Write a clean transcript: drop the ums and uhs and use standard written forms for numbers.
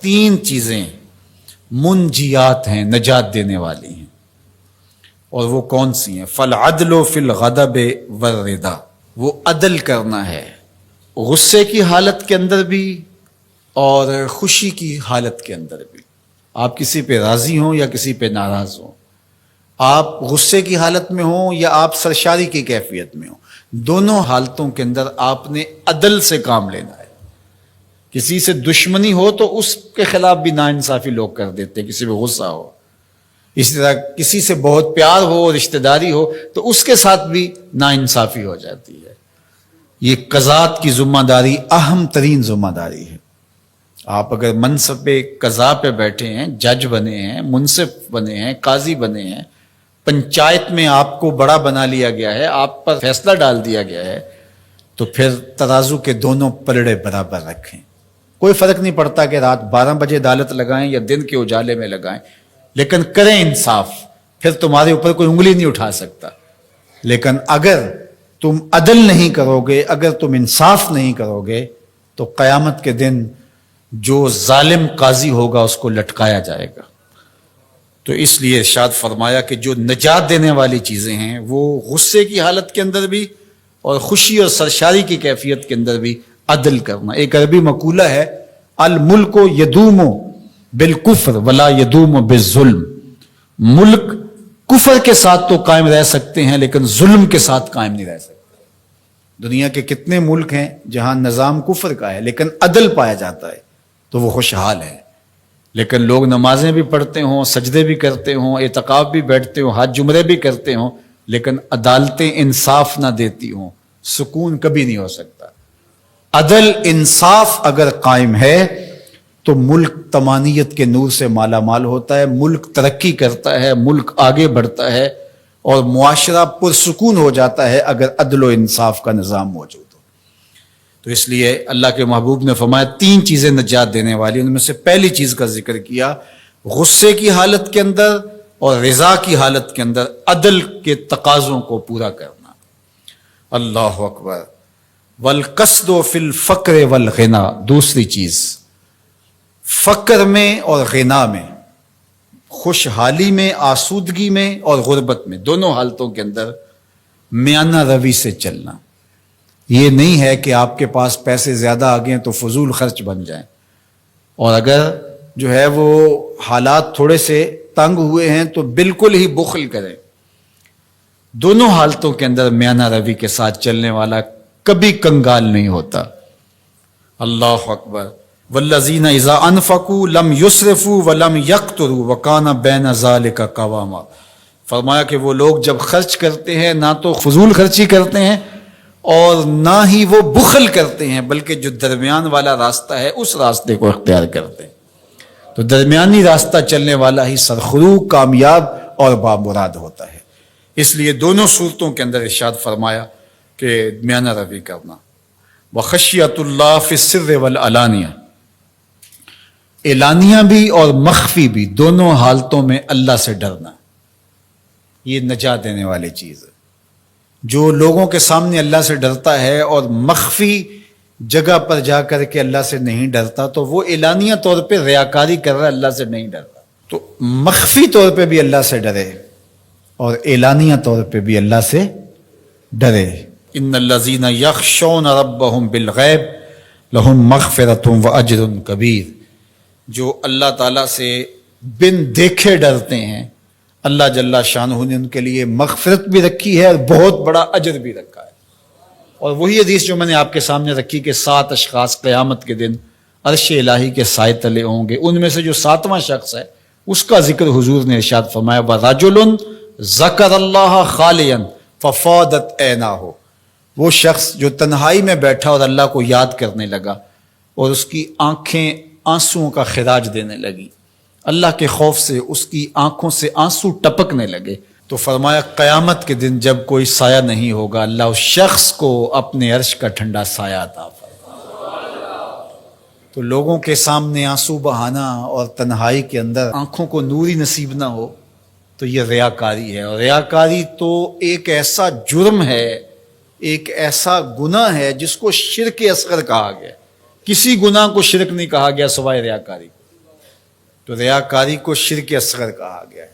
تین چیزیں منجیات ہیں، نجات دینے والی ہیں، اور وہ کون سی ہیں؟ فالعدل فی الغضب والرضا، وہ عدل کرنا ہے غصے کی حالت کے اندر بھی اور خوشی کی حالت کے اندر بھی۔ آپ کسی پہ راضی ہوں یا کسی پہ ناراض ہوں، آپ غصے کی حالت میں ہوں یا آپ سرشاری کی کیفیت میں ہوں، دونوں حالتوں کے اندر آپ نے عدل سے کام لینا ہے۔ کسی سے دشمنی ہو تو اس کے خلاف بھی ناانصافی لوگ کر دیتے ہیں، کسی پہ غصہ ہو۔ اسی طرح کسی سے بہت پیار ہو، رشتہ داری ہو، تو اس کے ساتھ بھی ناانصافی ہو جاتی ہے۔ یہ قضات کی ذمہ داری اہم ترین ذمہ داری ہے۔ آپ اگر منصب قضا پہ بیٹھے ہیں، جج بنے ہیں، منصف بنے ہیں، قاضی بنے ہیں، پنچایت میں آپ کو بڑا بنا لیا گیا ہے، آپ پر فیصلہ ڈال دیا گیا ہے، تو پھر ترازو کے دونوں پلڑے برابر رکھیں۔ کوئی فرق نہیں پڑتا کہ رات 12 بجے عدالت لگائیں یا دن کے اجالے میں لگائیں، لیکن کریں انصاف، پھر تمہارے اوپر کوئی انگلی نہیں اٹھا سکتا۔ لیکن اگر تم عدل نہیں کرو گے، اگر تم انصاف نہیں کرو گے، تو قیامت کے دن جو ظالم قاضی ہوگا اس کو لٹکایا جائے گا۔ تو اس لیے ارشاد فرمایا کہ جو نجات دینے والی چیزیں ہیں وہ غصے کی حالت کے اندر بھی اور خوشی اور سرشاری کی کیفیت کے اندر بھی عدل کرنا۔ ایک عربی مقولہ ہے، الملک یدوم بالکفر ولا یدوم بالظلم، ملک کفر کے ساتھ تو قائم رہ سکتے ہیں لیکن ظلم کے ساتھ قائم نہیں رہ سکتے۔ دنیا کے کتنے ملک ہیں جہاں نظام کفر کا ہے لیکن عدل پایا جاتا ہے تو وہ خوشحال ہے۔ لیکن لوگ نمازیں بھی پڑھتے ہوں، سجدے بھی کرتے ہوں، اعتکاف بھی بیٹھتے ہوں، حج جمرے بھی کرتے ہوں، لیکن عدالتیں انصاف نہ دیتی ہوں، سکون کبھی نہیں ہو سکتا۔ عدل انصاف اگر قائم ہے تو ملک طمانیت کے نور سے مالا مال ہوتا ہے، ملک ترقی کرتا ہے، ملک آگے بڑھتا ہے، اور معاشرہ پرسکون ہو جاتا ہے اگر عدل و انصاف کا نظام موجود ہو۔ تو اس لیے اللہ کے محبوب نے فرمایا 3 چیزیں نجات دینے والی، ان میں سے پہلی چیز کا ذکر کیا، غصے کی حالت کے اندر اور رضا کی حالت کے اندر عدل کے تقاضوں کو پورا کرنا۔ اللہ اکبر۔ والقصد فی الفقر والغنا، دوسری چیز، فقر میں اور غنا میں، خوشحالی میں، آسودگی میں اور غربت میں، دونوں حالتوں کے اندر میانہ روی سے چلنا۔ یہ نہیں ہے کہ آپ کے پاس پیسے زیادہ آ گئے تو فضول خرچ بن جائیں، اور اگر جو ہے وہ حالات تھوڑے سے تنگ ہوئے ہیں تو بالکل ہی بخل کریں۔ دونوں حالتوں کے اندر میانہ روی کے ساتھ چلنے والا کبھی کنگال نہیں ہوتا۔ اللہ اکبر۔ والذین اذا انفقوا لم یسرفوا ولم یقتروا وکان بین ذلک قواما، فرمایا کہ وہ لوگ جب خرچ کرتے ہیں نہ تو فضول خرچی کرتے ہیں اور نہ ہی وہ بخل کرتے ہیں، بلکہ جو درمیان والا راستہ ہے اس راستے کو اختیار کرتے ہیں۔ تو درمیانی راستہ چلنے والا ہی سرخرو، کامیاب اور بامراد ہوتا ہے۔ اس لیے دونوں صورتوں کے اندر ارشاد فرمایا کہ میانہ روی کرنا۔ وخشیۃ اللہ فی السر والعلانیہ، اعلانیہ بھی اور مخفی بھی، دونوں حالتوں میں اللہ سے ڈرنا، یہ نجات دینے والی چیز ہے۔ جو لوگوں کے سامنے اللہ سے ڈرتا ہے اور مخفی جگہ پر جا کر کے اللہ سے نہیں ڈرتا تو وہ اعلانیہ طور پہ ریاکاری کر رہا ہے، اللہ سے نہیں ڈرتا۔ تو مخفی طور پہ بھی اللہ سے ڈرے اور اعلانیہ طور پہ بھی اللہ سے ڈرے۔ ان الذین یخشون ربہم بالغیب لہم مغفرۃ واجر کبیر، جو اللہ تعالیٰ سے بن دیکھے ڈرتے ہیں، اللہ جل شانہ نے ان کے لیے مغفرت بھی رکھی ہے اور بہت بڑا اجر بھی رکھا ہے۔ اور وہی حدیث جو میں نے آپ کے سامنے رکھی کہ 7 اشخاص قیامت کے دن عرش الہی کے سائے تلے ہوں گے، ان میں سے جو 7واں شخص ہے اس کا ذکر حضور نے ارشاد فرمایا، وَرَجُلٌ ذَكَرَ اللَّهَ خَالِيًا فَفَاضَتْ عَيْنَاهُ، وہ شخص جو تنہائی میں بیٹھا اور اللہ کو یاد کرنے لگا اور اس کی آنکھیں آنسوؤں کا خراج دینے لگی، اللہ کے خوف سے اس کی آنکھوں سے آنسو ٹپکنے لگے، تو فرمایا قیامت کے دن جب کوئی سایہ نہیں ہوگا، اللہ اس شخص کو اپنے عرش کا ٹھنڈا سایہ عطا فرمائے۔ تو لوگوں کے سامنے آنسو بہانا اور تنہائی کے اندر آنکھوں کو نوری نصیب نہ ہو تو یہ ریاکاری ہے، اور ریاکاری تو ایک ایسا جرم ہے، ایک ایسا گناہ ہے جس کو شرک اصغر کہا گیا۔ کسی گناہ کو شرک نہیں کہا گیا سوائے ریاکاری۔ تو ریاکاری کو شرک اصغر کہا گیا ہے.